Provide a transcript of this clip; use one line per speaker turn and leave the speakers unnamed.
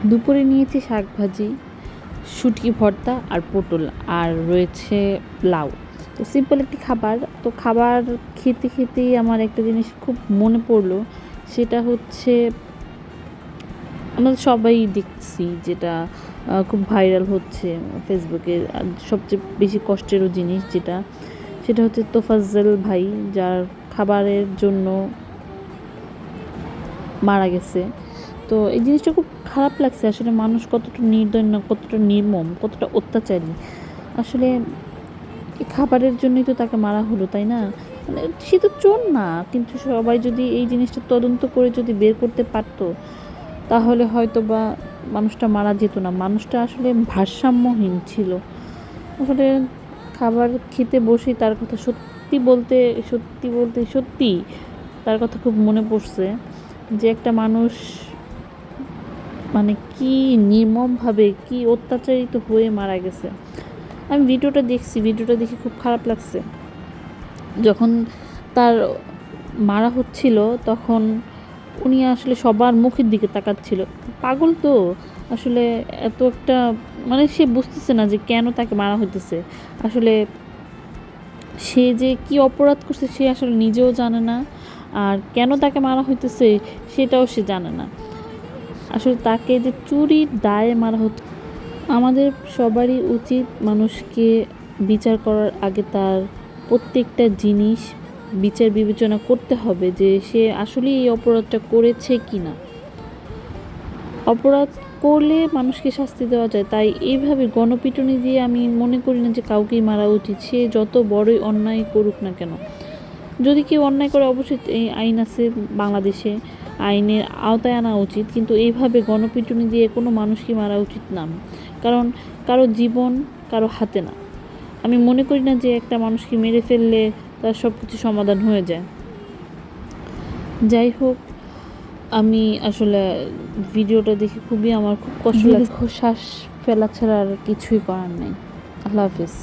দুপুরে নিয়েছি শাক ভাজি, শুটকি ভর্তা আর পটল, আর রয়েছে লাউ। তো সিম্পল একটি খাবার। তো খাবার খেতে খেতেই আমার একটা জিনিস খুব মনে পড়লো, সেটা হচ্ছে আমরা সবাই দেখছি যেটা খুব ভাইরাল হচ্ছে ফেসবুকে। আর সবচেয়ে বেশি কষ্টেরও জিনিস যেটা, সেটা হচ্ছে তোফাজ্জল ভাই, যার খাবারের জন্য মারা গেছে। তো এই জিনিসটা খুব খারাপ লাগছে। আসলে মানুষ কতটা নির্দয় না, কতটা নির্মম, কতটা অত্যাচারী। আসলে এই খাবারের জন্যই তো তাকে মারা হলো, তাই না? মানে সে তো চোর না, কিন্তু সবাই যদি এই জিনিসটা তদন্ত করে যদি বের করতে পারতো, তাহলে হয়তো বা মানুষটা মারা যেত না। মানুষটা আসলে ভারসাম্যহীন ছিল। আসলে খাবার খেতে বসেই তার কথা সত্যি তার কথা খুব মনে পড়ছে, যে একটা মানুষ মানে কি নির্মমভাবে, কি অত্যাচারিত হয়ে মারা গেছে। আমি ভিডিওটা দেখে খুব খারাপ লাগছে। যখন তার মারা হচ্ছিল, তখন উনি আসলে সবার মুখের দিকে তাকাচ্ছিল। পাগল তো আসলে, এত একটা মানে সে বুঝতেছে না যে কেন তাকে মারা হইতেছে। আসলে সে যে কি অপরাধ করছে সে আসলে নিজেও জানে না, আর কেন তাকে মারা হইতেছে সেটাও সে জানে না। আসলে তাকে যে চুরির দায়ে মারা হতো। আমাদের সবারই উচিত মানুষকে বিচার করার আগে তার প্রত্যেকটা জিনিস বিচার বিবেচনা করতে হবে, যে সে আসলে এই অপরাধটা করেছে কি না। অপরাধ করলে মানুষকে শাস্তি দেওয়া যায়, তাই এইভাবে গণপিটুনি দিয়ে আমি মনে করি না যে কাউকেই মারা উচিত, সে যত বড়ই অন্যায় করুক না কেন। যদি কেউ অন্যায় করে, অবশ্যই এই আইন আছে বাংলাদেশে, আইনের আওতায় আনা উচিত, কিন্তু এইভাবে গণপিটুনি দিয়ে কোনো মানুষকে মারা উচিত না। কারণ কারো জীবন কারো হাতে না। আমি মনে করি না যে একটা মানুষকে মেরে ফেললে তার সব কিছু সমাধান হয়ে যায়। যাই হোক, আমি আসলে ভিডিওটা দেখে আমার খুব কষ্ট লাগছে। শ্বাস ফেলা ছাড়া আর কিছুই করার নেই। আল্লাহ হাফিজ।